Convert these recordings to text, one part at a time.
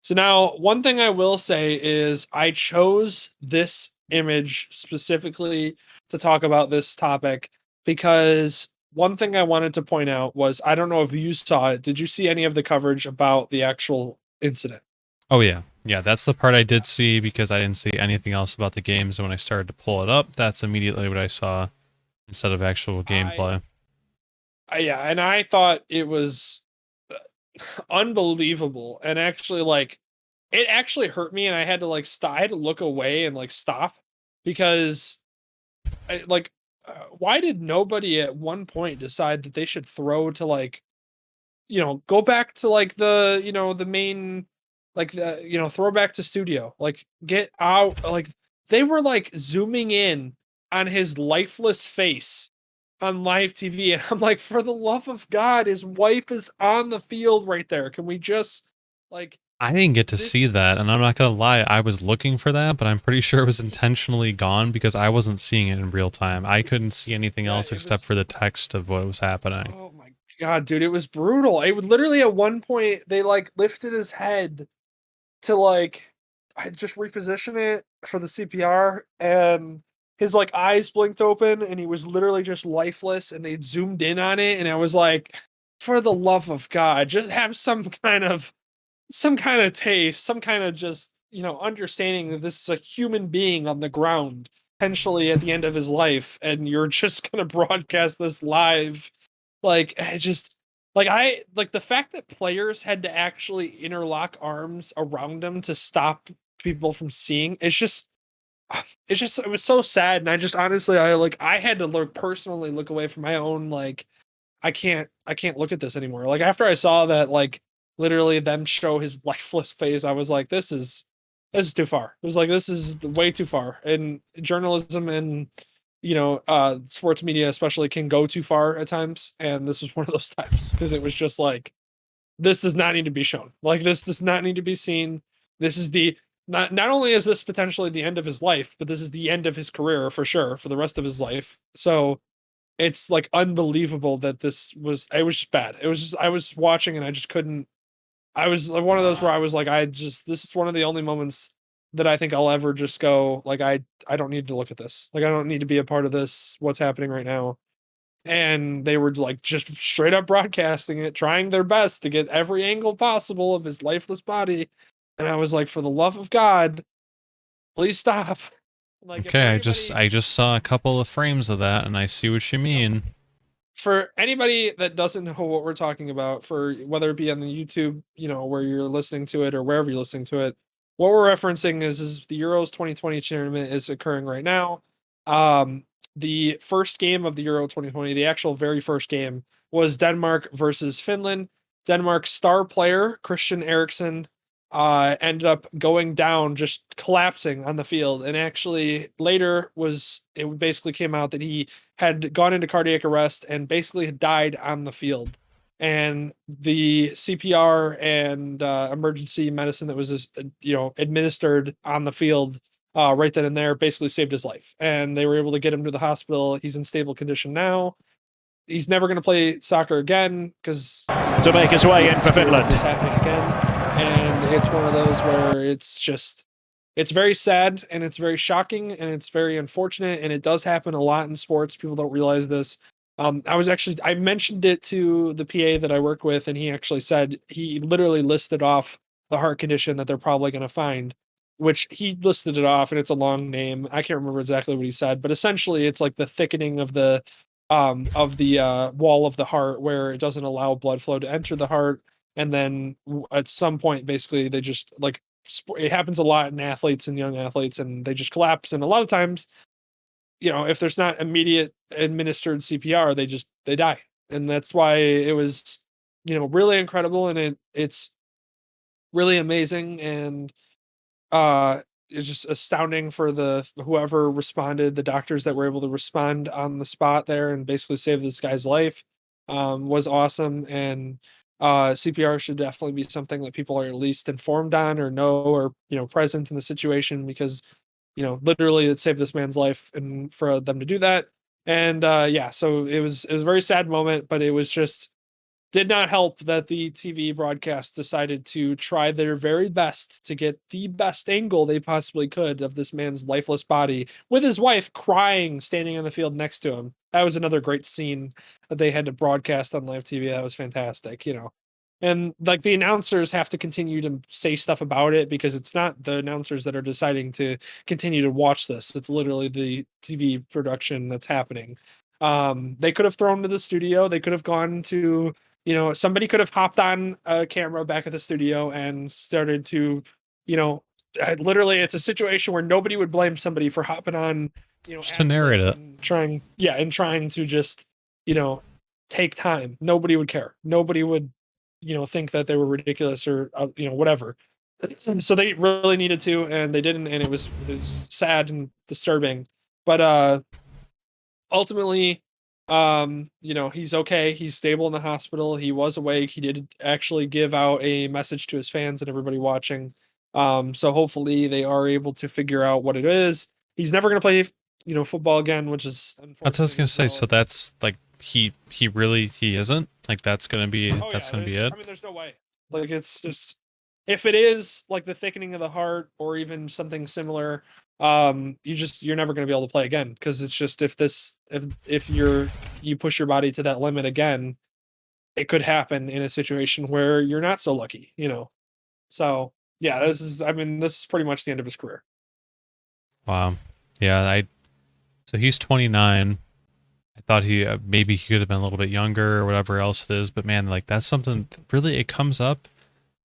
So now, one thing I will say is I chose this image specifically to talk about this topic because one thing I wanted to point out was I don't know if you saw it. Did you see any of the coverage about the actual incident? Oh yeah. Yeah, that's the part I did see because I didn't see anything else about the games. And when I started to pull it up, that's immediately what I saw instead of actual I, gameplay. yeah, and I thought it was unbelievable and actually like it actually hurt me and I had to like stop I had to look away and like stop because like why did nobody at one point decide that they should throw to like go back to like the the main like the throw back to studio like get out like they were like zooming in on his lifeless face on live TV and I'm like for the love of God his wife is on the field right there, can we just like I didn't get to this. see that, and I'm not gonna lie, I was looking for that, but I'm pretty sure it was intentionally gone because I wasn't seeing it in real time. I couldn't see anything Yeah, else it except was. for the text of what was happening. Oh my God, dude, it was brutal. It would literally at one point they like lifted his head to like I just reposition it for the CPR and his like eyes blinked open and he was literally just lifeless and they zoomed in on it and I was like, for the love of God, just have some kind of taste, some kind of just, understanding that this is a human being on the ground, potentially at the end of his life, and you're just gonna broadcast this live. Like, I just like the fact that players had to actually interlock arms around him to stop people from seeing. It's just it was so sad, and I just honestly I had to look personally look away from my own like I can't look at this anymore. Like after I saw that like literally them show his lifeless face, I was like, this is too far. It was like this is way too far. And journalism and sports media especially can go too far at times. And this was one of those times because it was just like this does not need to be shown. Like this does not need to be seen. This is the not only is this potentially the end of his life, but this is the end of his career for sure for the rest of his life. So it's like unbelievable that this was it was just bad. It was just I was watching and I just couldn't. I was like one of those where I was like I just this is one of the only moments that I think I'll ever just go like I don't need to look at this. Like I don't need to be a part of this what's happening right now. And they were like just straight up broadcasting it, trying their best to get every angle possible of his lifeless body. And I was like for the love of God, please stop. Like if for Okay, I just anybody I just saw a couple of frames of that, and I see what you yep, mean. for anybody that doesn't know what we're talking about, for whether it be on the YouTube, where you're listening to it or wherever you're listening to it, what we're referencing is the Euros 2020 tournament is occurring right now. Um, the first game of the Euro 2020, the actual very first game, was Denmark versus Finland. Denmark's star player Christian Eriksen ended up going down, just collapsing on the field, and actually later was it basically came out that he had gone into cardiac arrest and basically had died on the field. And the CPR and emergency medicine that was administered on the field right then and there basically saved his life. And they were able to get him to the hospital. He's in stable condition now. He's never going to play soccer again because to make his way in he's for feared of Finland. this happening again. And it's one of those where it's very sad and it's very shocking and it's very unfortunate and it does happen a lot in sports. People don't realize this. I mentioned it to the PA that I work with, and he actually said he literally listed off the heart condition that they're probably going to find, which he listed it off, and it's a long name. I can't remember exactly what he said, but essentially it's like the thickening of the wall of the heart where it doesn't allow blood flow to enter the heart, and then at some point basically they just like it happens a lot in athletes and young athletes and they just collapse, and a lot of times if there's not immediate administered CPR they die, and that's why it was really incredible, and it's really amazing, and uh it's just astounding for the whoever responded, the doctors that were able to respond on the spot there and basically save this guy's life. Was awesome. And CPR should definitely be something that people are at least informed on or know or present in the situation, because literally it saved this man's life and for them to do that. And yeah, so it was a very sad moment, but it was just did not help that the TV broadcast decided to try their very best to get the best angle they possibly could of this man's lifeless body with his wife crying standing on the field next to him. That was another great scene that they had to broadcast on live TV. That was fantastic, you know. And like the announcers have to continue to say stuff about it because it's not the announcers that are deciding to continue to watch this. It's literally the TV production that's happening. They could have thrown to the studio. They could have gone to, you know, somebody could have hopped on a camera back at the studio and started to, you know, literally it's a situation where nobody would blame somebody for hopping on, you know, Just to ad narrate lib it. and trying, yeah, and trying to just, you know, take time. Nobody would care. Nobody would, you know, think that they were ridiculous or, you know, whatever. So they really needed to, and they didn't, and it was sad and disturbing. But ultimately, you know, he's okay. He's stable in the hospital. He was awake. He did actually give out a message to his fans and everybody watching. So hopefully they are able to figure out what it is. He's never going to play, you know, football again, which is That's what I was unfortunate gonna as say. well. So that's like he really he isn't like Oh that's yeah, gonna be it. I mean, there's no way. Like it's just if it is like the thickening of the heart or even something similar, you're never going to be able to play again because it's just if you push your body to that limit again, it could happen in a situation where you're not so lucky, you know. So yeah, this is pretty much the end of his career. Wow. Yeah. I so he's 29. I thought he maybe he could have been a little bit younger or whatever else it is, but man, like that's something really it comes up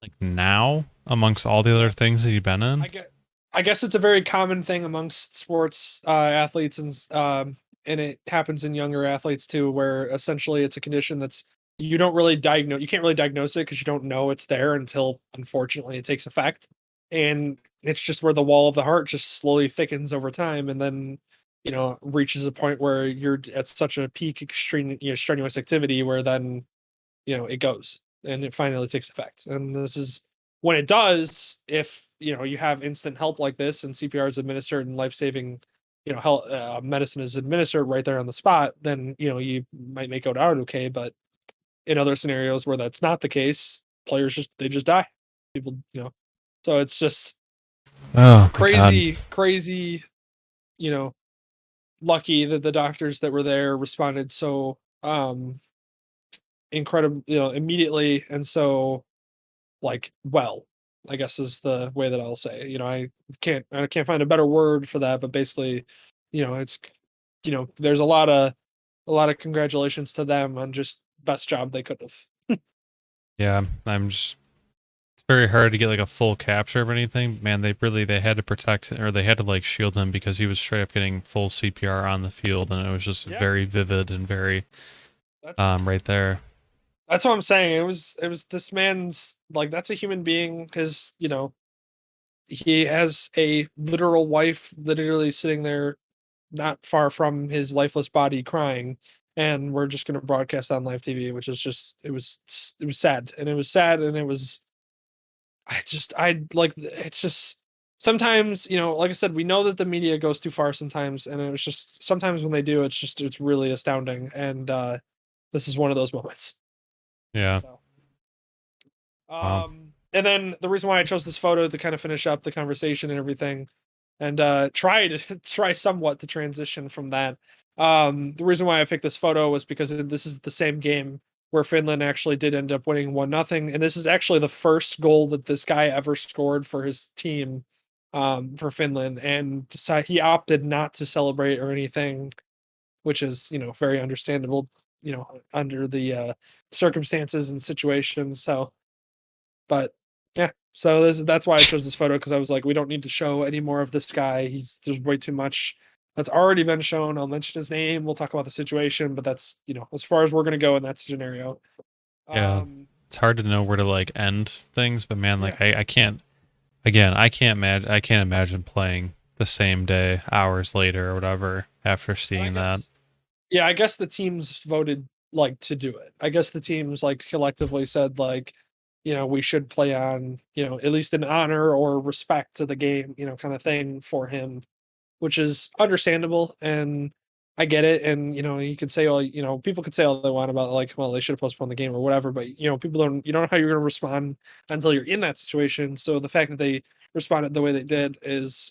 like now amongst all the other Yeah. things that he's been in. I get I guess it's a very common thing amongst sports athletes and it happens in younger athletes too, where essentially it's a condition that's you can't really diagnose it because you don't know it's there until unfortunately it takes effect. And it's just where the wall of the heart just slowly thickens over time and then, you know, reaches a point where you're at such a peak extreme, you know, strenuous activity where then, you know, it goes and it finally takes effect. And this is when it does, if you know you have instant help like this and CPR is administered and life-saving, you know, health medicine is administered right there on the spot, then you know you might make it out okay. But in other scenarios where that's not the case, players just die. People, you know, so it's just Oh my god. crazy, you know, lucky that the doctors that were there responded so incredible, you know, immediately and so like well, I guess is the way that I'll say it. You know, I can't find a better word for that, but basically, you know, it's you know, there's a lot of congratulations to them on just best job they could have. Yeah, I'm just it's very hard to get like a full capture of anything. Man, they had to protect or they had to like shield him because he was straight up getting full CPR on the field and it was just Yeah, very vivid and very that's right there. that's what I'm saying. It was this man's like that's a human being. His you know he has a literal wife literally sitting there not far from his lifeless body crying and we're just going to broadcast on live TV which is just it was sad and it was sad and it was I like it's just sometimes you know like I said we know that the media goes too far sometimes and it was just sometimes when they do it's really astounding and this is one of those moments Yeah. so Wow. and then the reason why I chose this photo to kind of finish up the conversation and everything and try to try somewhat to transition from that. The reason why I picked this photo was because this is the same game where Finland actually did end up winning 1-0, and this is actually the first goal that this guy ever scored for his team for Finland, and he opted not to celebrate or anything, which is you know very understandable, you know under the circumstances and situations. So but yeah, so that's why I chose this photo because I was like, we don't need to show any more of this guy. There's way too much that's already been shown. I'll mention his name. We'll talk about the situation, but that's you know as far as we're gonna go in that scenario. Yeah. Um, It's hard to know where to like end things, but man, yeah, like I can't again, I can't imagine playing the same day, hours later or whatever after and I seeing that. guess yeah, I guess the teams voted like to do it. I guess the teams like collectively said like, you know, we should play on you know at least an honor or respect to the game, you know, kind of thing for him which is understandable. And I get it, and you could say all people could say all they want about like, well, they should have postponed the game or whatever, but people don't you don't know how you're going to respond until you're in that situation. So the fact that they responded the way they did is